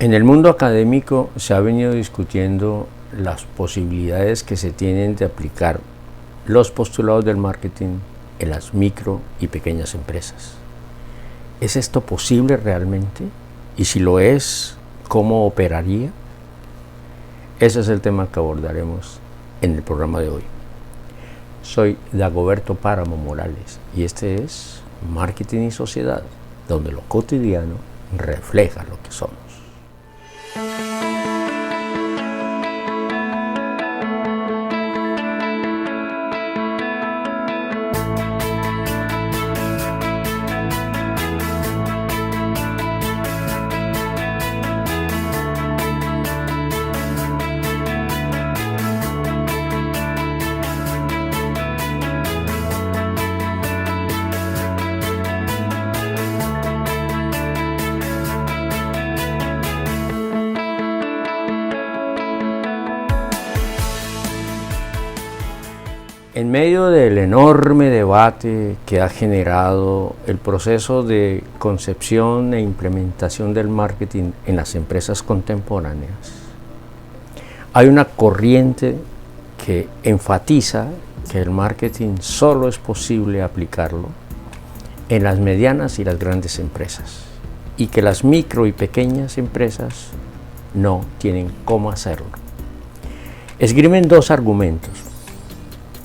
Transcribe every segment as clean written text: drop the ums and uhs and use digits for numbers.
En el mundo académico se ha venido discutiendo las posibilidades que se tienen de aplicar los postulados del marketing en las micro y pequeñas empresas. ¿Es esto posible realmente? Y si lo es, ¿cómo operaría? Ese es el tema que abordaremos en el programa de hoy. Soy Dagoberto Páramo Morales y este es Marketing y Sociedad, donde lo cotidiano refleja lo que somos. En medio del enorme debate que ha generado el proceso de concepción e implementación del marketing en las empresas contemporáneas, hay una corriente que enfatiza que el marketing solo es posible aplicarlo en las medianas y las grandes empresas y que las micro y pequeñas empresas no tienen cómo hacerlo. Esgrimen dos argumentos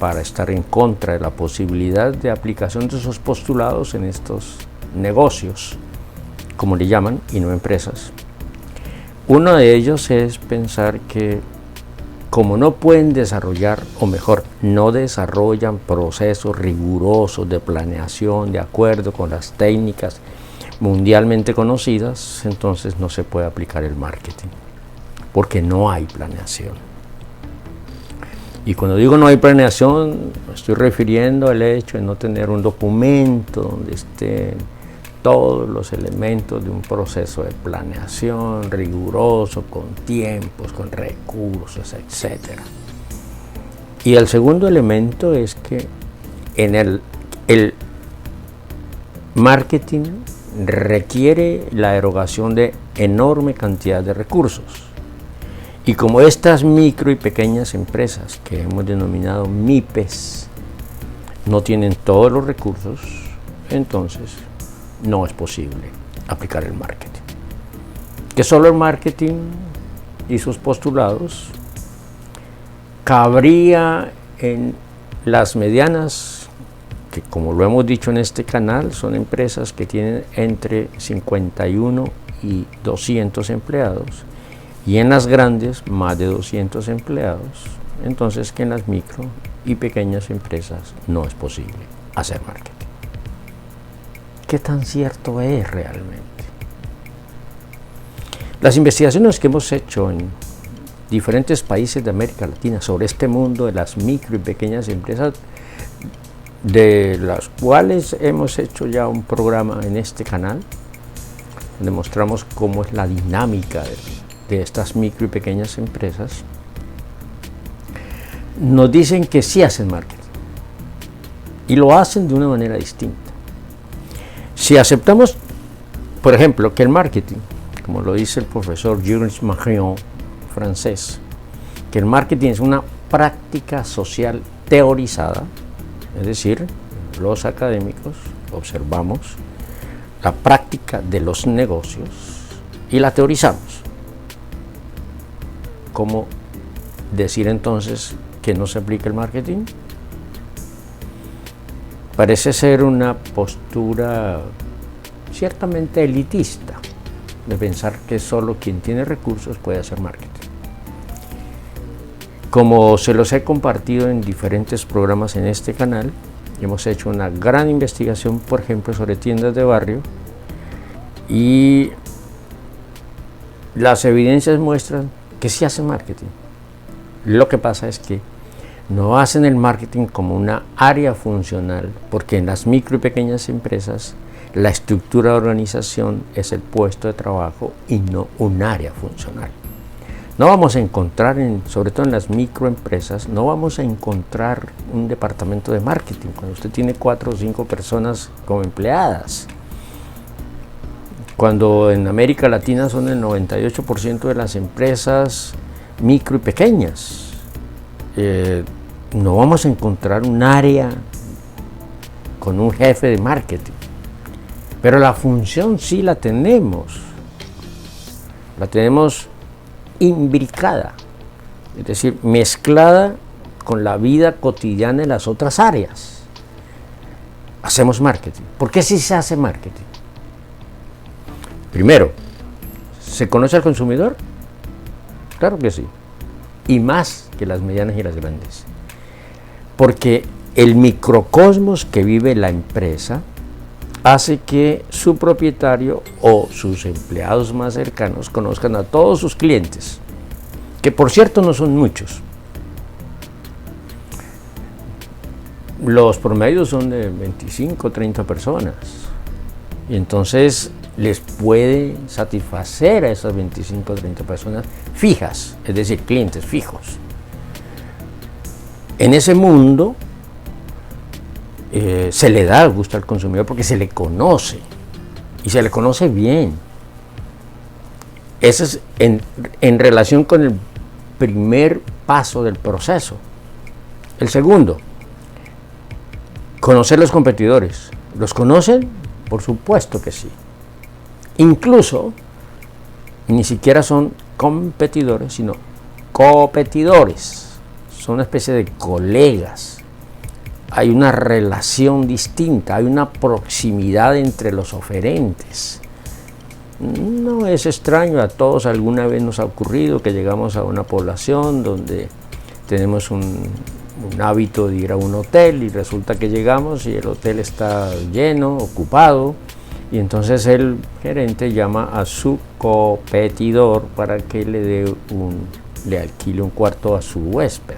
para estar en contra de la posibilidad de aplicación de esos postulados en estos negocios, como le llaman, y no empresas. Uno de ellos es pensar que como no pueden desarrollar, o mejor, no desarrollan procesos rigurosos de planeación de acuerdo con las técnicas mundialmente conocidas, entonces no se puede aplicar el marketing, porque no hay planeación. Y cuando digo no hay planeación, me estoy refiriendo al hecho de no tener un documento donde estén todos los elementos de un proceso de planeación riguroso, con tiempos, con recursos, etc. Y el segundo elemento es que en el marketing requiere la erogación de enorme cantidad de recursos. Y como estas micro y pequeñas empresas que hemos denominado MIPES no tienen todos los recursos, entonces no es posible aplicar el marketing. Que solo el marketing y sus postulados cabría en las medianas, que como lo hemos dicho en este canal, son empresas que tienen entre 51 y 200 empleados, y en las grandes más de 200 empleados, entonces que en las micro y pequeñas empresas no es posible hacer marketing. ¿Qué tan cierto es realmente? Las investigaciones que hemos hecho en diferentes países de América Latina sobre este mundo de las micro y pequeñas empresas, de las cuales hemos hecho ya un programa en este canal, donde mostramos cómo es la dinámica de estas micro y pequeñas empresas, nos dicen que sí hacen marketing y lo hacen de una manera distinta. Si aceptamos, por ejemplo, que el marketing, como lo dice el profesor Gilles Marion, francés, que el marketing es una práctica social teorizada, es decir, los académicos observamos la práctica de los negocios y la teorizamos. ¿Cómo decir entonces que no se aplica el marketing? Parece ser una postura ciertamente elitista de pensar que solo quien tiene recursos puede hacer marketing. Como se los he compartido en diferentes programas en este canal, hemos hecho una gran investigación, por ejemplo, sobre tiendas de barrio, y las evidencias muestran que sí hacen marketing. Lo que pasa es que no hacen el marketing como una área funcional, porque en las micro y pequeñas empresas la estructura de organización es el puesto de trabajo y no un área funcional. No vamos a encontrar, sobre todo en las microempresas, no vamos a encontrar un departamento de marketing cuando usted tiene 4 o 5 personas como empleadas. cuando en América Latina son el 98% de las empresas micro y pequeñas. No vamos a encontrar un área con un jefe de marketing, pero la función sí la tenemos imbricada, es decir, mezclada con la vida cotidiana de las otras áreas. Hacemos marketing. ¿Por qué sí se hace marketing? Primero, ¿se conoce al consumidor? Claro que sí, y más que las medianas y las grandes, porque el microcosmos que vive la empresa hace que su propietario o sus empleados más cercanos conozcan a todos sus clientes, que por cierto no son muchos. Los promedios son de 25 o 30 personas, y entonces les puede satisfacer a esas 25 o 30 personas fijas, es decir, clientes fijos. En ese mundo se le da gusto al consumidor porque se le conoce, y se le conoce bien. Eso es en relación con el primer paso del proceso. El segundo, conocer los competidores. ¿Los conocen? Por supuesto que sí. Incluso, ni siquiera son competidores, sino competidores. Son una especie de colegas. Hay una relación distinta, hay una proximidad entre los oferentes. No es extraño, a todos alguna vez nos ha ocurrido que llegamos a una población donde tenemos un hábito de ir a un hotel y resulta que llegamos y el hotel está lleno, ocupado, y entonces el gerente llama a su competidor para que le alquile un cuarto a su huésped.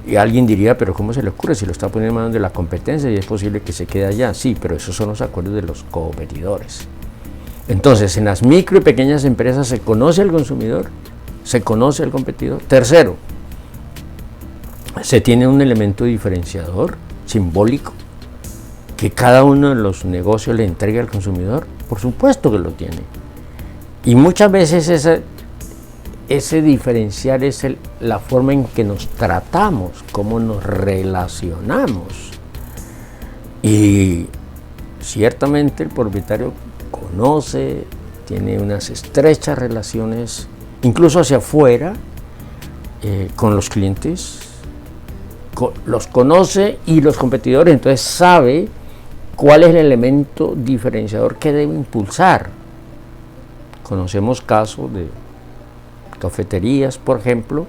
Y alguien diría, pero ¿cómo se le ocurre si lo está poniendo en manos de la competencia y es posible que se quede allá? Sí, pero esos son los acuerdos de los competidores. Entonces, en las micro y pequeñas empresas se conoce al consumidor, se conoce al competidor. Tercero, se tiene un elemento diferenciador, simbólico, que cada uno de los negocios le entrega al consumidor. Por supuesto que lo tiene. Y muchas veces ese diferencial es la forma en que nos tratamos, cómo nos relacionamos. Y ciertamente el propietario conoce, tiene unas estrechas relaciones, incluso hacia afuera, con los clientes, los conoce, y los competidores, entonces sabe cuál es el elemento diferenciador que debe impulsar. Conocemos casos de cafeterías, por ejemplo,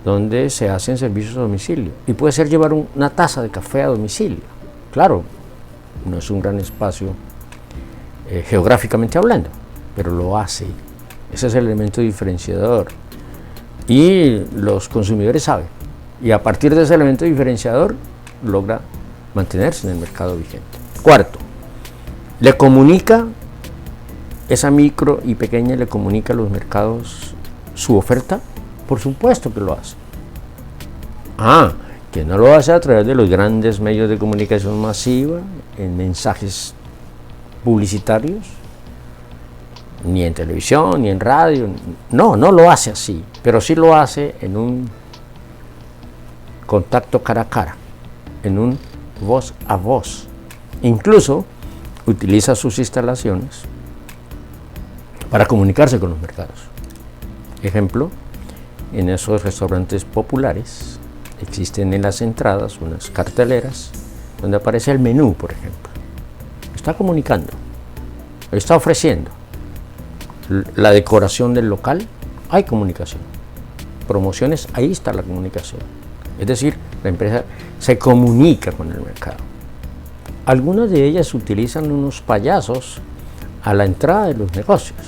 donde se hacen servicios a domicilio, y puede ser llevar una taza de café a domicilio. Claro, no es un gran espacio geográficamente hablando, pero lo hace. Ese es el elemento diferenciador, y los consumidores saben, y a partir de ese elemento diferenciador logra mantenerse en el mercado vigente. Cuarto, le comunica, esa micro y pequeña le comunica a los mercados su oferta. Por supuesto que lo hace. Que no lo hace a través de los grandes medios de comunicación masiva, en mensajes publicitarios, ni en televisión, ni en radio. No lo hace así, pero sí lo hace en un contacto cara a cara, en un voz a voz. Incluso utiliza sus instalaciones para comunicarse con los mercados. Ejemplo, en esos restaurantes populares existen en las entradas unas carteleras donde aparece el menú, por ejemplo. Está comunicando, está ofreciendo. La decoración del local, hay comunicación. Promociones, ahí está la comunicación. Es decir, la empresa se comunica con el mercado. Algunas de ellas utilizan unos payasos a la entrada de los negocios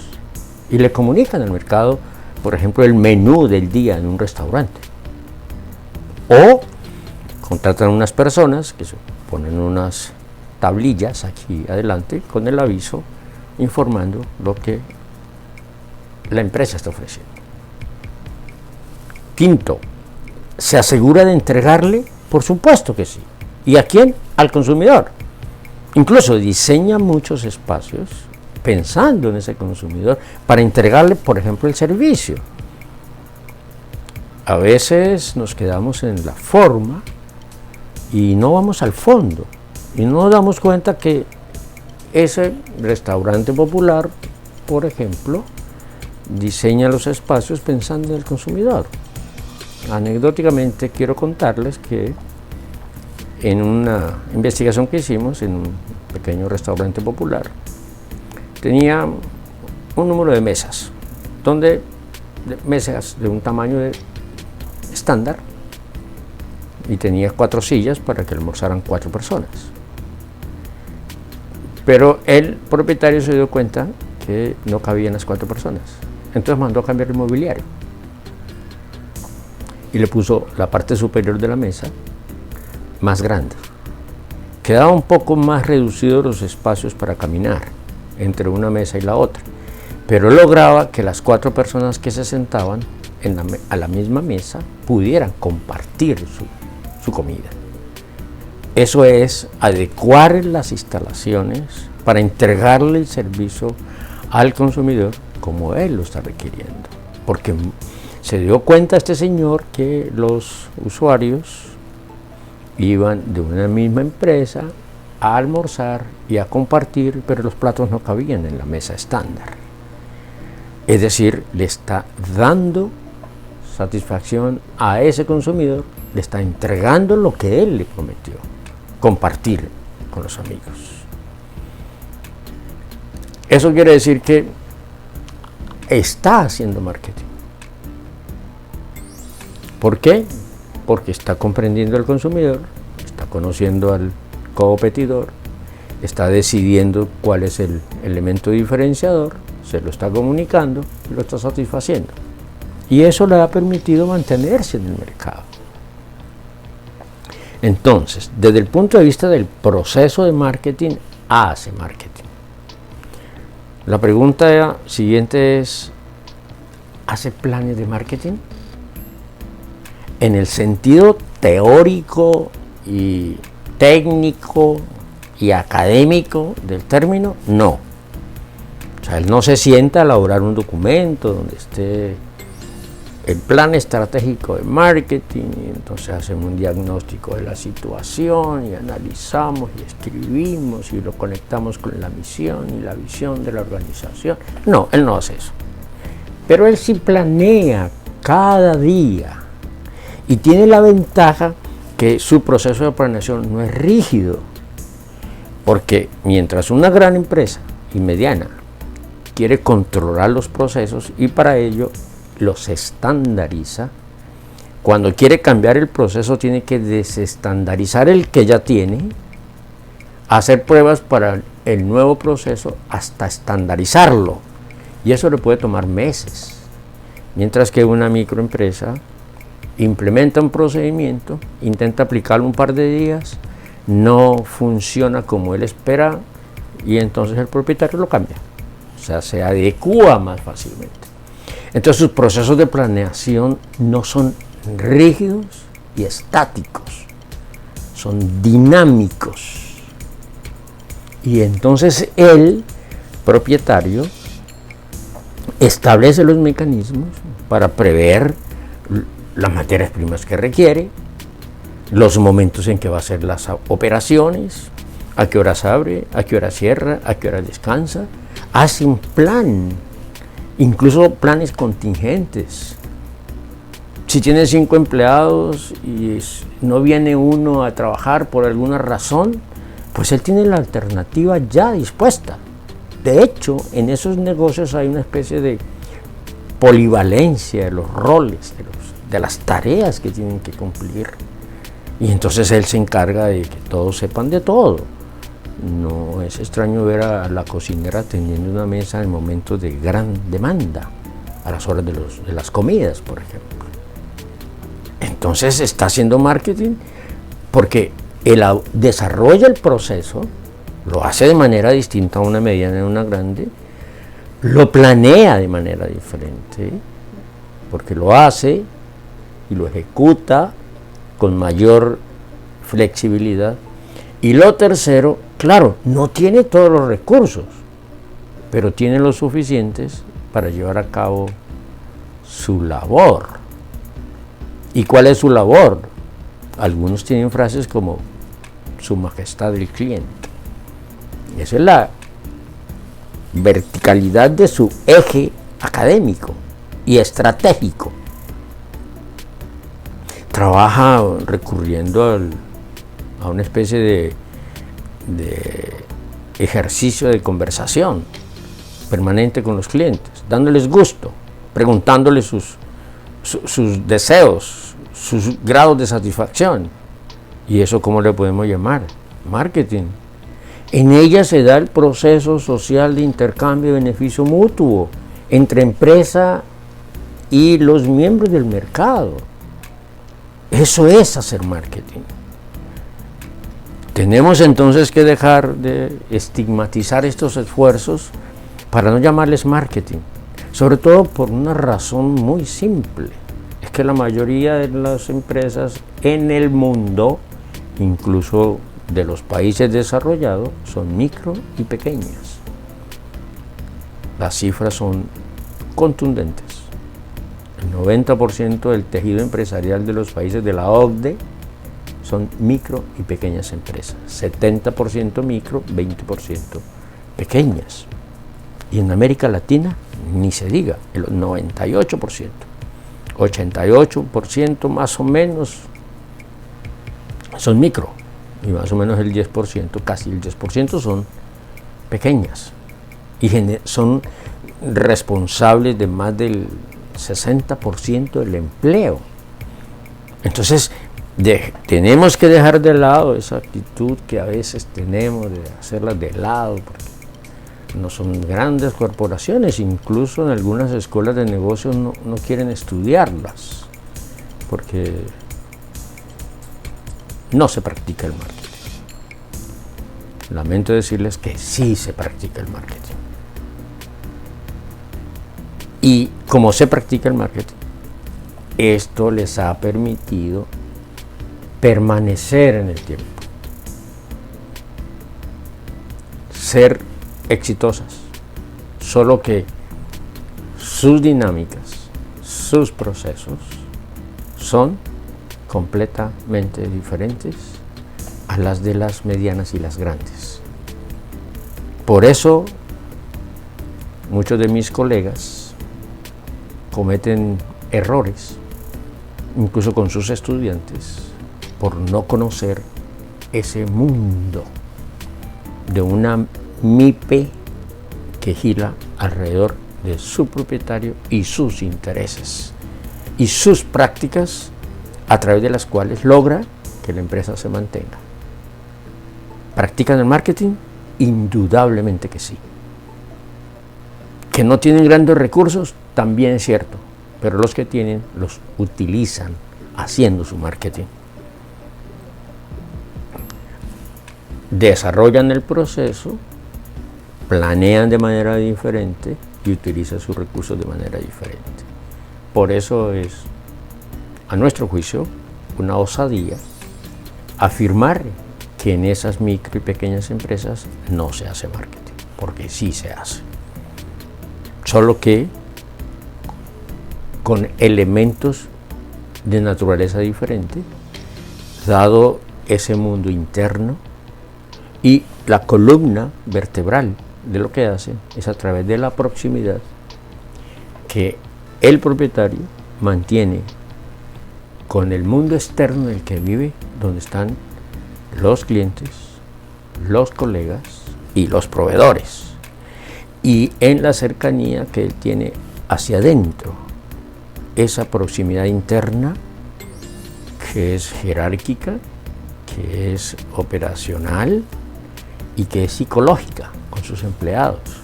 y le comunican al mercado, por ejemplo, el menú del día en un restaurante. O contratan unas personas que se ponen unas tablillas aquí adelante con el aviso informando lo que la empresa está ofreciendo. Quinto, ¿se asegura de entregarle? Por supuesto que sí. ¿Y a quién? Al consumidor. Incluso diseña muchos espacios pensando en ese consumidor para entregarle, por ejemplo, el servicio. A veces nos quedamos en la forma y no vamos al fondo y no nos damos cuenta que ese restaurante popular, por ejemplo, diseña los espacios pensando en el consumidor. Anecdóticamente quiero contarles que en una investigación que hicimos en un pequeño restaurante popular, tenía un número de mesas, mesas de un tamaño estándar, y tenía 4 sillas para que almorzaran 4 personas. Pero el propietario se dio cuenta que no cabían las 4 personas, entonces mandó a cambiar el mobiliario y le puso la parte superior de la mesa más grande. Quedaba un poco más reducidos los espacios para caminar entre una mesa y la otra, pero lograba que las 4 personas que se sentaban a la misma mesa pudieran compartir su comida. Eso es adecuar las instalaciones para entregarle el servicio al consumidor como él lo está requiriendo, porque se dio cuenta este señor que los usuarios iban de una misma empresa a almorzar y a compartir, pero los platos no cabían en la mesa estándar. Es decir, le está dando satisfacción a ese consumidor, le está entregando lo que él le prometió, compartir con los amigos. Eso quiere decir que está haciendo marketing. ¿Por qué? Porque está comprendiendo al consumidor, está conociendo al competidor, está decidiendo cuál es el elemento diferenciador, se lo está comunicando y lo está satisfaciendo. Y eso le ha permitido mantenerse en el mercado. Entonces, desde el punto de vista del proceso de marketing, hace marketing. La pregunta siguiente es, ¿hace planes de marketing? En el sentido teórico y técnico y académico del término, no. O sea, él no se sienta a elaborar un documento donde esté el plan estratégico de marketing y entonces hacemos un diagnóstico de la situación y analizamos y escribimos y lo conectamos con la misión y la visión de la organización. No, él no hace eso. Pero él sí planea cada día y tiene la ventaja que su proceso de planeación no es rígido, porque mientras una gran empresa y mediana quiere controlar los procesos y para ello los estandariza, cuando quiere cambiar el proceso tiene que desestandarizar el que ya tiene, hacer pruebas para el nuevo proceso hasta estandarizarlo, y eso le puede tomar meses, mientras que una microempresa implementa un procedimiento, intenta aplicarlo un par de días, no funciona como él espera y entonces el propietario lo cambia, o sea, se adecúa más fácilmente. Entonces sus procesos de planeación no son rígidos y estáticos, son dinámicos. Y entonces el propietario establece los mecanismos para prever las materias primas que requiere, los momentos en que va a hacer las operaciones, a qué horas abre, a qué hora cierra, a qué hora descansa, hace un plan. Incluso planes contingentes. Si tiene 5 empleados y no viene uno a trabajar por alguna razón, pues él tiene la alternativa ya dispuesta. De hecho, en esos negocios hay una especie de polivalencia de los roles, de las tareas que tienen que cumplir. Y entonces él se encarga de que todos sepan de todo. No es extraño ver a la cocinera teniendo una mesa en momentos de gran demanda, a las horas de las comidas, por ejemplo. Entonces está haciendo marketing porque él desarrolla el proceso, lo hace de manera distinta a una mediana y a una grande, lo planea de manera diferente, porque lo hace y lo ejecuta con mayor flexibilidad. Y lo tercero, claro, no tiene todos los recursos, pero tienen los suficientes para llevar a cabo su labor. ¿Y cuál es su labor? Algunos tienen frases como Su Majestad el Cliente. Esa es la verticalidad de su eje académico y estratégico. Trabaja recurriendo a una especie de ejercicio de conversación permanente con los clientes, dándoles gusto, preguntándoles sus deseos, sus grados de satisfacción. ¿Y eso cómo le podemos llamar? Marketing. En ella se da el proceso social de intercambio de beneficio mutuo entre empresa y los miembros del mercado. Eso es hacer marketing. Tenemos entonces que dejar de estigmatizar estos esfuerzos para no llamarles marketing, sobre todo por una razón muy simple. Es que la mayoría de las empresas en el mundo, incluso de los países desarrollados, son micro y pequeñas. Las cifras son contundentes. El 90% del tejido empresarial de los países de la OCDE son micro y pequeñas empresas. 70% micro, 20% pequeñas. Y en América Latina ni se diga, el 98%. 88% más o menos son micro y más o menos el 10%, casi el 10% son pequeñas y son responsables de más del 60% del empleo. Entonces tenemos que dejar de lado esa actitud que a veces tenemos de hacerlas de lado, porque no son grandes corporaciones, incluso en algunas escuelas de negocios no quieren estudiarlas, porque no se practica el marketing. Lamento decirles que sí se practica el marketing. Y como se practica el marketing, esto les ha permitido permanecer en el tiempo, ser exitosas, solo que sus dinámicas, sus procesos son completamente diferentes a las de las medianas y las grandes. Por eso muchos de mis colegas cometen errores, incluso con sus estudiantes, por no conocer ese mundo de una MIPE que gira alrededor de su propietario y sus intereses y sus prácticas a través de las cuales logra que la empresa se mantenga. ¿Practican el marketing? Indudablemente que sí. ¿Que no tienen grandes recursos? También es cierto, pero los que tienen los utilizan haciendo su marketing. Desarrollan el proceso, planean de manera diferente y utilizan sus recursos de manera diferente. Por eso es, a nuestro juicio, una osadía afirmar que en esas micro y pequeñas empresas no se hace marketing, porque sí se hace. Solo que con elementos de naturaleza diferente, dado ese mundo interno, y la columna vertebral de lo que hace es a través de la proximidad que el propietario mantiene con el mundo externo en el que vive, donde están los clientes, los colegas y los proveedores, y en la cercanía que él tiene hacia adentro, esa proximidad interna que es jerárquica, que es operacional y que es psicológica con sus empleados.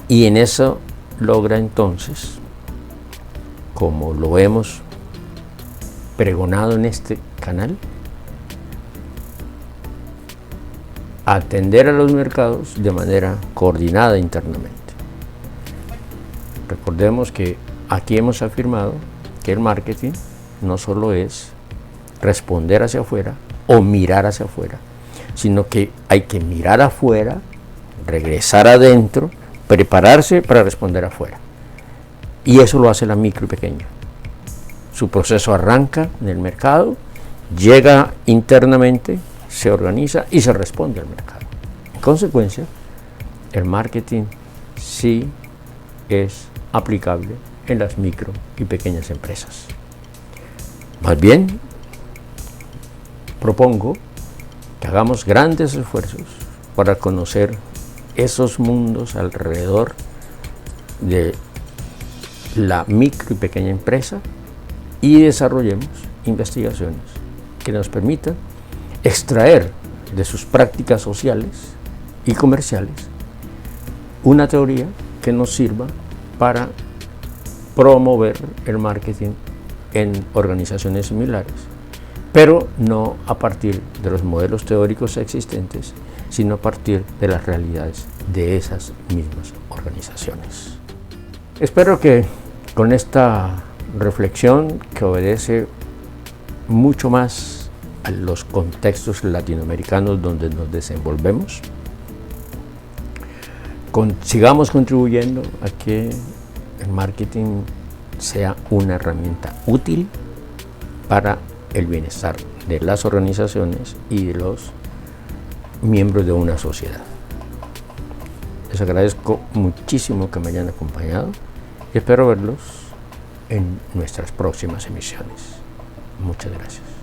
Y en eso logra entonces, como lo hemos pregonado en este canal, atender a los mercados de manera coordinada internamente. Recordemos que aquí hemos afirmado que el marketing no solo es responder hacia afuera o mirar hacia afuera, sino que hay que mirar afuera, regresar adentro prepararse para responder afuera. Y eso lo hace la micro y pequeña. Su proceso arranca en el mercado, llega internamente, se organiza y se responde al mercado. En consecuencia, el marketing sí es aplicable en las micro y pequeñas empresas. Más bien, propongo que hagamos grandes esfuerzos para conocer esos mundos alrededor de la micro y pequeña empresa y desarrollemos investigaciones que nos permitan extraer de sus prácticas sociales y comerciales una teoría que nos sirva para promover el marketing en organizaciones similares, pero no a partir de los modelos teóricos existentes, sino a partir de las realidades de esas mismas organizaciones. Espero que con esta reflexión, que obedece mucho más a los contextos latinoamericanos donde nos desenvolvemos, sigamos contribuyendo a que el marketing sea una herramienta útil para el bienestar de las organizaciones y de los miembros de una sociedad. Les agradezco muchísimo que me hayan acompañado y espero verlos en nuestras próximas emisiones. Muchas gracias.